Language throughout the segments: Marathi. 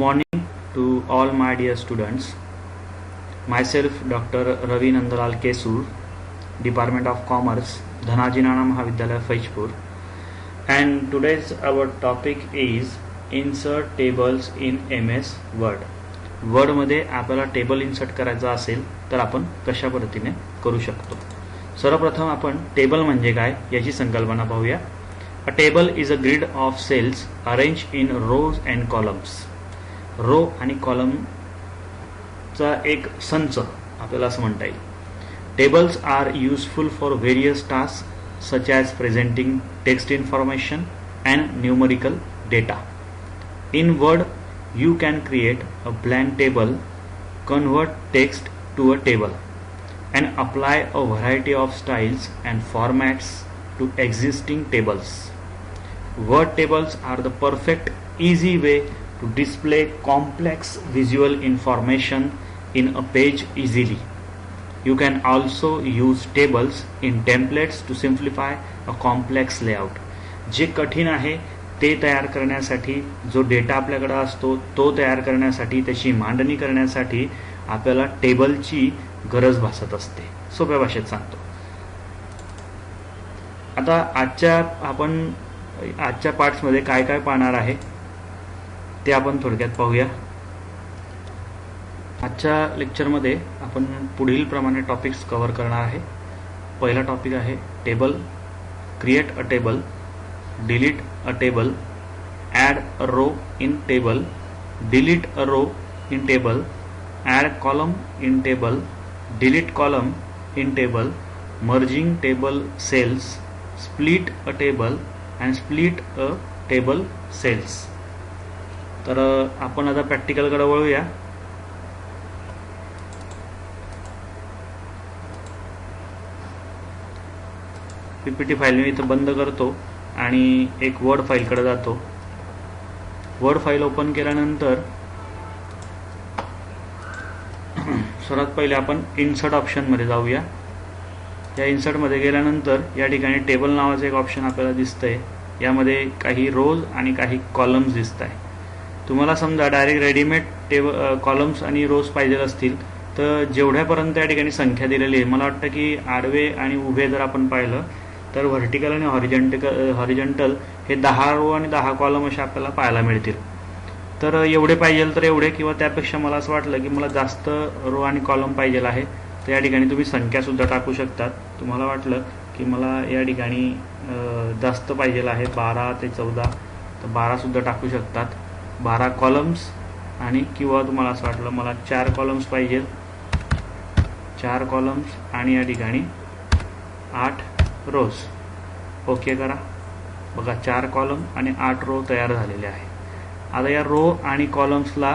morning to all my dear students. Myself Dr. Ravi Nandalal Kesur, Department of Commerce, Dhanaji Nana Mahavidyalaya Faizpur. And today's our topic is insert tables in MS Word. Word मध्ये आपल्याला टेबल इन्सर्ट करायचा असेल तर आपण कशा पद्धतीने करू शकतो. सर्वप्रथम आपण टेबल म्हणजे काय याची संकल्पना पाहूया. A table is a grid of cells arrange in rows and columns. Row आणि कॉलमचा एक संच आपल्याला असं म्हणता येईल. Tables are useful for various task such as presenting text information and numerical data. In Word you can create a blank table, convert text to a table, and apply a variety of styles and formats to existing tables. Word tables are the perfect, easy way to display complex visual information in a page easily. You can also use tables in templates to simplify a complex layout. जे कठीण आहे ते तयार करण्यासाठी, जो डेटा आपल्याकडे असतो तो तयार करण्यासाठी, त्याची मांडणी करण्यासाठी आपल्याला टेबलची गरज भासत असते. सोप्या भाषेत सांगतो. आता आजच्या पार्ट्समध्ये काय काय पाहणार आहे ते आपण थोडक्यात पाहूया. आजच्या लेक्चरमध्ये आपण पुढील प्रमाणे टॉपिक्स कव्हर करणार आहे. पहिला टॉपिक आहे table, create a table, delete a table, add a row in table, delete a row in table, add column in table, delete column in table, merging table cells, split a table and split a table cells. तर आपण आता प्रॅक्टिकल कडे वळूया. पीपीटी फाईल मी इथं बंद करतो आणि एक वर्ड फाईलकडे जातो. वर्ड फाईल ओपन केल्यानंतर सर्वात पहिले आपण इन्सर्ट ऑप्शनमध्ये जाऊया. या इन्सर्टमध्ये गेल्यानंतर या ठिकाणी टेबल नावाचं एक ऑप्शन आपल्याला दिसतंय. यामध्ये काही रोज आणि काही कॉलम्स दिसत आहे. तुम्हाला समजा डायरेक्ट रेडीमेड कॉलम्स आणि रोज पाहिजे असतील तर जेवढ्यापर्यंत या ठिकाणी संख्या दिलेली आहे, मला वाटतं की आडवे आणि उभे जर आपण पाहिलं तर व्हर्टिकल आणि हॉरिझॉन्टल हे 10 रो आणि 10 कॉलम असे आपल्याला पाहायला मिळतील. तर एवढे पाहिजे तर एवढे, किंवा त्यापेक्षा मला असं वाटलं की मला जास्त रो आणि कॉलम पाहिजे आहे तर या ठिकाणी तुम्ही संख्यासुद्धा टाकू शकतात. तुम्हाला वाटलं की मला या ठिकाणी जास्त पाहिजे आहे 12 ते 14 तर 12सुद्धा टाकू शकतात. 12 कॉलम्स आणि किंवा तुम्हाला असं वाटलं मला 4 कॉलम्स पाहिजे, 4 कॉलम्स आणि या ठिकाणी 8 रोज. ओके करा. बघा 4 कॉलम आणि 8 रो तयार झालेले आहे. आता या रो आणि कॉलम्सला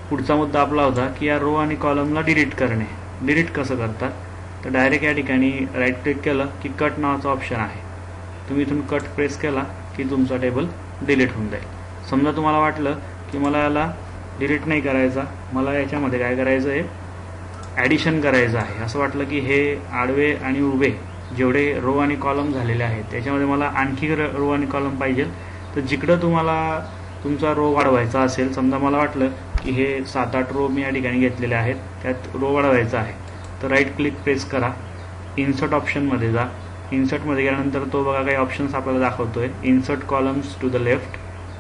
पुढचा मुद्दा आपला होता की या रो आणि कॉलमला डिलीट करणे. डिलीट कसं करतात तर डायरेक्ट या ठिकाणी राईट क्लिक केलं की कट नावाचा ऑप्शन आहे. तुम्ही इथून कट प्रेस केला की तुमचा टेबल डिलीट होऊन जाईल. समजा तुम्हाला वाटलं की मला याला डिलीट नाही करायचा, मला याच्यामध्ये काय करायचं आहे, ॲडिशन करायचं आहे. असं वाटलं की हे आडवे आणि उभे जेवढे रो आणि कॉलम झालेले आहेत त्याच्यामध्ये मला आणखी रो आणि कॉलम पाहिजे तर जिकडं तुम्हाला तुमचा रो वाढवायचा असेल, समजा मला वाटलं की हे 7-8 रो मी या ठिकाणी घेतलेले आहेत, त्यात रो वाढवायचा आहे तर राईट क्लिक प्रेस करा, इन्सर्ट ऑप्शनमध्ये जा. इन्सर्टमध्ये गेल्यानंतर तो बघा काही ऑप्शन्स आपल्याला दाखवतोय. Insert columns to the left,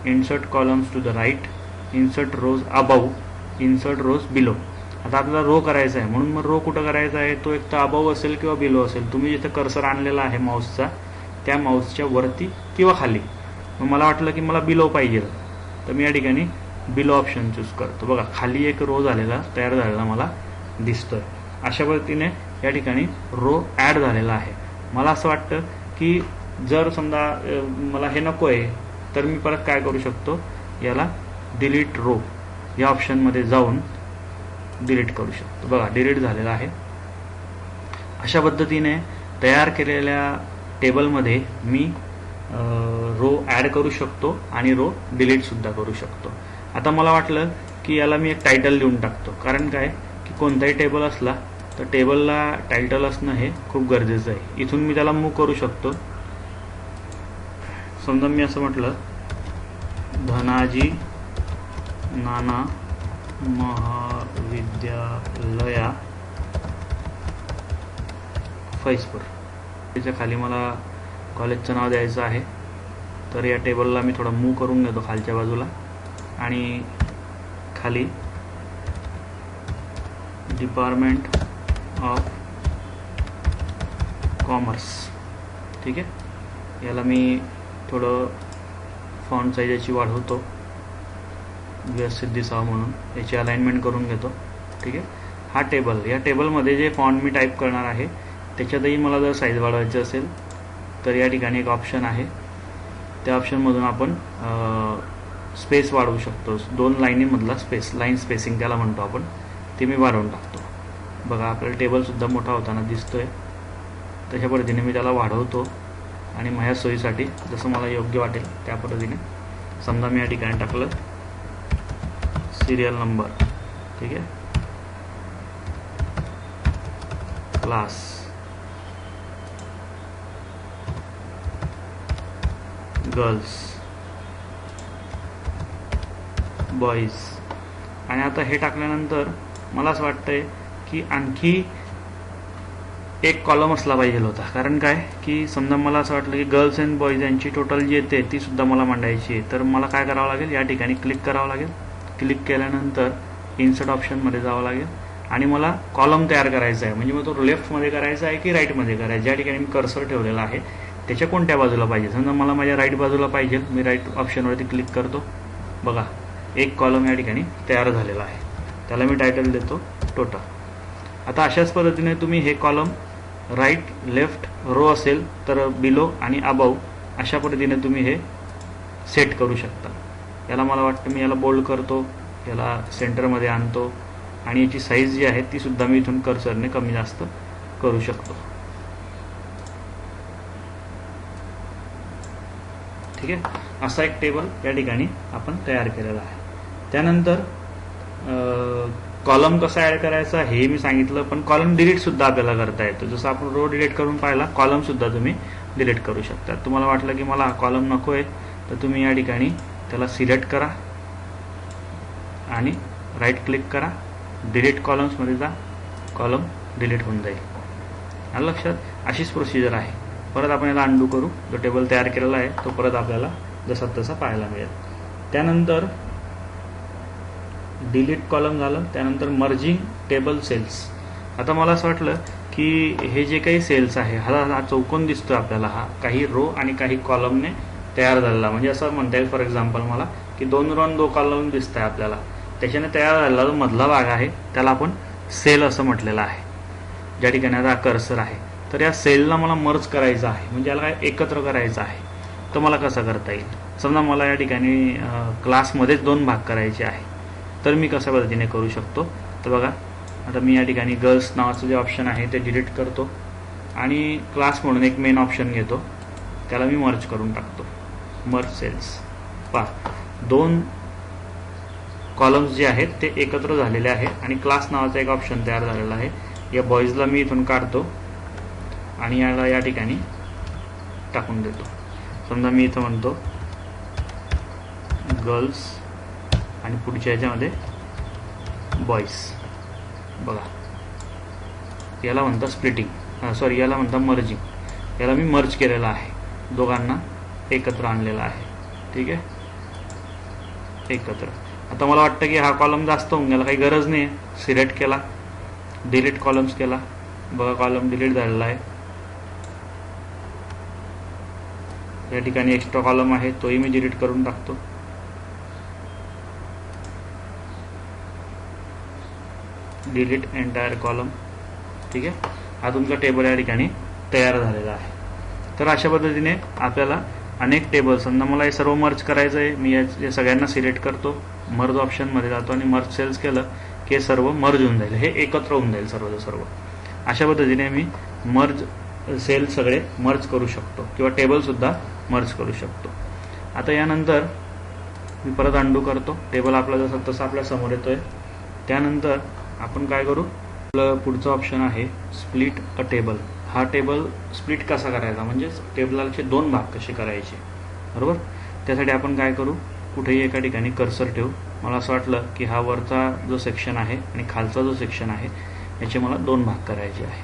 insert columns to the right, insert rows above, insert rows below. आता आपल्याला रो करायचा आहे म्हणून मग रो कुठं करायचा आहे, तो एक तर अबाव असेल किंवा बिलो असेल. तुम्ही जिथं कर्सर आणलेला आहे माऊसचा त्या माऊसच्या वरती किंवा खाली. मग मला वाटलं की मला बिलो पाहिजे तर मी या ठिकाणी बिलो ऑप्शन चूज करतो. बघा खाली एक रो तयार झालेला मला दिसतोय. अशा पद्धतीने या ठिकाणी रो ॲड झालेला आहे. मला असं वाटतं की जर समजा मला हे नको आहे तर मी परत काय करू शकतो, याला डिलीट रो या ऑप्शनमध्ये जाऊन डिलीट करू शकतो. बघा डिलीट झालेला आहे. अशा पद्धतीने तयार केलेल्या टेबलमध्ये मी रो ॲड करू शकतो आणि रो डिलीटसुद्धा करू शकतो. आता मला वाटलं की याला मी एक टायटल देऊन टाकतो. कारण काय की कोणताही टेबल असला तर टेबलला टायटल असणं हे खूप गरजेचं आहे. इथून मी त्याला मूव्ह करू शकतो. समजा मी असं म्हटलं धनाजी नाना महाविद्यालया फैजपूर. त्याच्या खाली मला कॉलेजचं नाव द्यायचं आहे. तर या टेबलला मी थोडा मूव करून घेतो खालच्या बाजूला आणि खाली डिपार्टमेंट ऑफ कॉमर्स. ठीक आहे, याला मी थोडं फॉन्ट साईज याची वाढवतो व्यवस्थित दिसावं म्हणून. याची अलाइनमेंट करून घेतो. ठीक आहे, हा टेबल, या टेबलमध्ये जे फॉन्ट मी टाईप करणार आहे त्याच्यातही मला जर साईज वाढवायची असेल तर या ठिकाणी एक ऑप्शन आहे. त्या ऑप्शनमधून आपण स्पेस वाढवू शकतो. 2 लाईनीमधला स्पेस, लाईन स्पेसिंग त्याला म्हणतो आपण, ते मी वाढवून टाकतो. बघा, आपल्याला टेबलसुद्धा मोठा होताना दिसतोय. तशा पद्धतीने मी त्याला वाढवतो आणि माझ्या सोयीसाठी जसं मला योग्य वाटेल त्या पद्धतीने. समजा मी या ठिकाणी टाकलं सिरियल नंबर. ठीक आहे, क्लास, गर्ल्स, बॉईज. आणि आता हे टाकल्यानंतर मला असं वाटतंय की आणखी एक कॉलम असला पाहिजे होता. कारण काय की समजा मला असं वाटलं की गर्ल्स अँड बॉईज यांची टोटल जी येते ती सुद्धा मला मांडायची आहे. तर मला काय करावं लागेल, या ठिकाणी क्लिक करावं लागेल. क्लिक केल्यानंतर इन्सर्ट ऑप्शनमध्ये जावं लागेल आणि मला कॉलम तयार करायचा आहे. म्हणजे मग तो लेफ्टमध्ये करायचा आहे की राईटमध्ये करायचा. ज्या ठिकाणी मी कर्सर ठेवलेला आहे त्याच्या कोणत्या बाजूला पाहिजे. समजा मला माझ्या राईट बाजूला पाहिजे, मी राईट ऑप्शनवरती क्लिक करतो. बघा, एक कॉलम या ठिकाणी तयार झालेला आहे. त्याला मी टायटल देतो टोटल. आता अशाच पद्धतीने तुम्ही हे कॉलम राईट, लेफ्ट, रो असेल तर बिलो आणि अबाव अशा पद्धतीने तुम्ही हे सेट करू शकता. याला मला वाटतं मी याला बोल्ड करतो, याला सेंटरमध्ये आणतो आणि याची साईज जी आहे ती सुद्धा मी इथून कर्सरने कमी जास्त करू शकतो. ठीक आहे, असा एक टेबल या ठिकाणी आपण तयार केलेला आहे. त्यानंतर कॉलम कसा ॲड करायचा हे मी सांगितलं, पण कॉलम डिलीटसुद्धा आपल्याला करता येतो. जसं आपण रो डिलीट करून पाहिला, कॉलमसुद्धा तुम्ही डिलीट करू शकता. तुम्हाला वाटलं की मला कॉलम नको आहे तर तुम्ही या ठिकाणी त्याला सिलेक्ट करा आणि राईट क्लिक करा, डिलीट कॉलम्समध्ये जा, कॉलम डिलीट होऊन जाईल. आलं लक्षात? अशीच प्रोसिजर आहे. परत आपण याला अंडू करू. जो टेबल तयार केलेला आहे तो परत आपल्याला जसा तसा पाहायला मिळेल. त्यानंतर डिलीट कॉलम झालं. त्यानंतर मर्जिंग टेबल सेल्स. आता मला असं वाटलं की हे जे काही सेल्स आहे, हा चौकोन दिसतोय आपल्याला, हा काही रो आणि काही कॉलमने तयार झालेला. म्हणजे असं म्हणता येईल फॉर एक्झाम्पल मला की 2 रो आणि 2 कॉलम दिसत आहे आपल्याला. त्याच्याने तयार झालेला जो मधला भाग आहे त्याला आपण सेल असं म्हटलेलं आहे, ज्या ठिकाणी आता कर्सर आहे. तर या सेलला मला मर्ज करायचं आहे, म्हणजे याला काय एकत्र करायचं आहे. तर मला कसं करता येईल. समजा मला या ठिकाणी क्लासमध्येच 2 भाग करायचे आहे, तर मी कशा पद्धतीने करू शकतो. तर बघा, आता मी या ठिकाणी गर्ल्स नावाचं जे ऑप्शन आहे ते डिलीट करतो आणि क्लास म्हणून एक मेन ऑप्शन घेतो, त्याला मी मर्ज करून टाकतो. Merge cells. पहा, 2 कॉलम्स जे आहेत ते एकत्र झालेले आहे आणि क्लास नावाचा एक ऑप्शन तयार झालेला आहे. या बॉईजला मी इथून काढतो आणि याला या ठिकाणी टाकून देतो. समजा मी इथं म्हणतो गर्ल्स आणि पुढच्या ह्याच्यामध्ये बॉईज. बघा, याला म्हणतात स्प्लिटिंग, सॉरी याला म्हणतात मर्जिंग. याला मी मर्ज केलेला आहे, दोघांना एकत्र आणलेला आहे. ठीक आहे, एकत्र. आता मला वाटतं की हा कॉलम जास्त होऊन गेला, काही गरज नाही आहे. सिलेक्ट केला, डिलीट कॉलम्स केला. बघा, कॉलम डिलीट झालेला आहे. या ठिकाणी एक्स्ट्रा कॉलम आहे तोही मी डिलीट करून टाकतो. Delete entire column. ठीक आहे, हा तुमचा टेबल या ठिकाणी तयार झालेला आहे. तर अशा पद्धतीने आपल्याला अनेक टेबल, समजा मला हे सर्व मर्ज करायचं आहे, मी या सगळ्यांना सिलेक्ट करतो, मर्ज ऑप्शनमध्ये जातो आणि मर्ज सेल्स केलं की हे सर्व मर्ज होऊन जाईल, हे एकत्र होऊन जाईल सर्व. अशा पद्धतीने मी मर्ज सेल सगळे मर्ज करू शकतो किंवा टेबलसुद्धा मर्ज करू शकतो. आता यानंतर मी परत अंडू करतो. टेबल आपला जसं तसं आपल्या समोर येतोय. त्यानंतर आपण काय करू, आपलं पुढचं ऑप्शन आहे स्प्लिट अ टेबल. हा टेबल स्प्लिट कसा करायचा, म्हणजे टेबलाचे 2 भाग कसे करायचे, बरोबर. त्यासाठी आपण काय करू, कुठेही एका ठिकाणी कर्सर ठेवू मला असं वाटलं की हा वरचा जो सेक्शन आहे आणि खालचा जो सेक्शन आहे याचे मला 2 भाग करायचे आहे.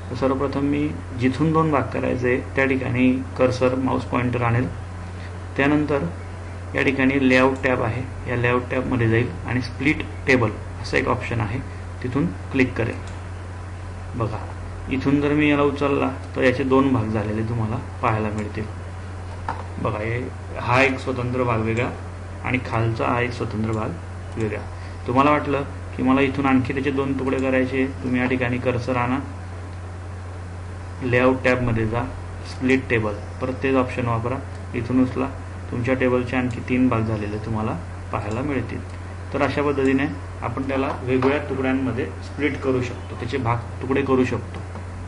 तर सर्वप्रथम मी जिथून 2 भाग करायचे त्या ठिकाणी कर्सर माऊस पॉइंटर आणेल. त्यानंतर या ठिकाणी लेआउट टॅब आहे, या लेआउट टॅबमध्ये जाईल आणि स्प्लिट टेबल असं एक ऑप्शन आहे, तिथून क्लिक करेल. बघा इथून जर मी याला उचलला तर याचे 2 भाग झालेले तुम्हाला पाहायला मिळतील. बघा हा एक स्वतंत्र भाग वेगळा आणि खालचा हा एक स्वतंत्र भाग वेगळा. तुम्हाला वाटलं की मला इथून आणखी त्याचे 2 तुकडे करायचे, तुम्ही या ठिकाणी कर्सर आणा, लेआउट टॅबमध्ये जा, स्प्लिट टेबल, परत तेच ऑप्शन वापरा, इथून उचला, तुमच्या टेबलचे आणखी 3 भाग झालेले तुम्हाला पाहायला मिळतील. तर अशा पद्धतीने आपण त्याला वेगवेगळ्या तुकड्यांमध्ये स्प्लिट करू शकतो, त्याचे भाग तुकडे करू शकतो.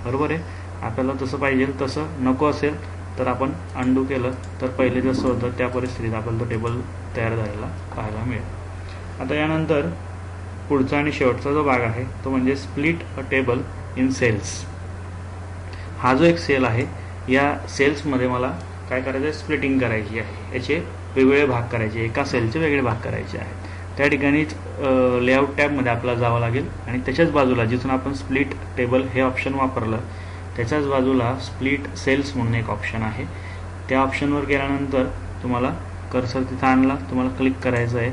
बरोबर आहे. आपल्याला तसं पाहिजे तसं नको असेल तर आपण अंडू केलं तर पहिले जसं होतं त्या परिस्थितीत आपल्याला तो टेबल तयार झालेला पाहायला मिळेल. आता यानंतर पुढचा आणि शेवटचा जो भाग आहे तो म्हणजे split a table in cells. हा जो एक सेल आहे या सेल्समध्ये मला काय करायचं आहे, स्प्लिटिंग करायची आहे, याचे वेगवेगळे भाग करायचे, एका सेलचे वेगळे भाग करायचे आहेत. त्या ठिकाणीच लेआउट टॅबमध्ये आपल्याला जावं लागेल आणि त्याच्याच बाजूला जिथून आपण स्प्लिट टेबल हे ऑप्शन वापरलं त्याच्याच बाजूला स्प्लिट सेल्स म्हणून एक ऑप्शन आहे. त्या ऑप्शनवर गेल्यानंतर तुम्हाला कर्सर तिथं आणला, तुम्हाला क्लिक करायचं आहे.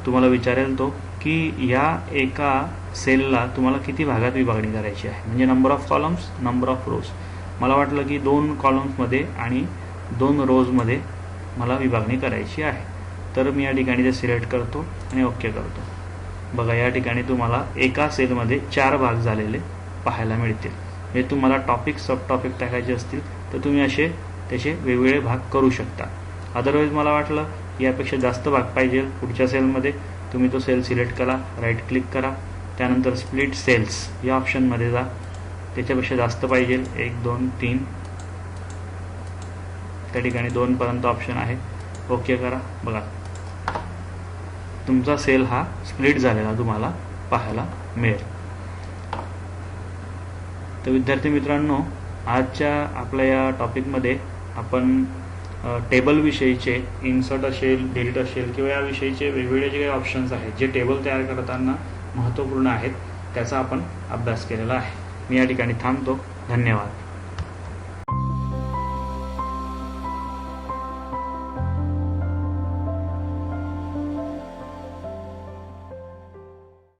तुम्हाला विचारेल तो की या एका सेलला तुम्हाला किती भागात विभागणी करायची आहे, म्हणजे number of columns, number of रोज. मला वाटलं की 2 कॉलम्समध्ये आणि 2 रोजमध्ये मला विभागणी करायची आहे, तर मी या ठिकाणी ते सिलेक्ट करतो आणि ओके करतो. बघा या ठिकाणी तुम्हाला एका सेलमध्ये 4 भाग झालेले पाहायला मिळतील. हे तुम्हाला टॉपिक सब टॉपिक टाकायचे असतील तर तुम्ही असे त्याचे वेगवेगळे भाग करू शकता. अदरवाईज मला वाटलं यापेक्षा जास्त भाग पाहिजे पुढच्या सेलमध्ये, तुम्ही तो सेल सिलेक्ट करा, राईट क्लिक करा, त्यानंतर स्प्लिट सेल्स या ऑप्शनमध्ये जा. त्याच्यापेक्षा जास्त पाहिजे 1, 2, 3, त्या ठिकाणी 2 पर्यंत ऑप्शन आहे, ओके करा. बघा तुमचा सेल हा स्प्लिट झालेला तुम्हाला पाहायला मिळेल. तर विद्यार्थी मित्रांनो, आजच्या आपल्या या टॉपिकमध्ये आपण टेबलविषयीचे, इन्सर्ट असेल, डिलीट असेल किंवा याविषयीचे वेगवेगळे जे काही ऑप्शन्स आहेत जे टेबल तयार करताना महत्त्वपूर्ण आहेत त्याचा आपण अभ्यास केलेला आहे. मी या ठिकाणी थांबतो. धन्यवाद.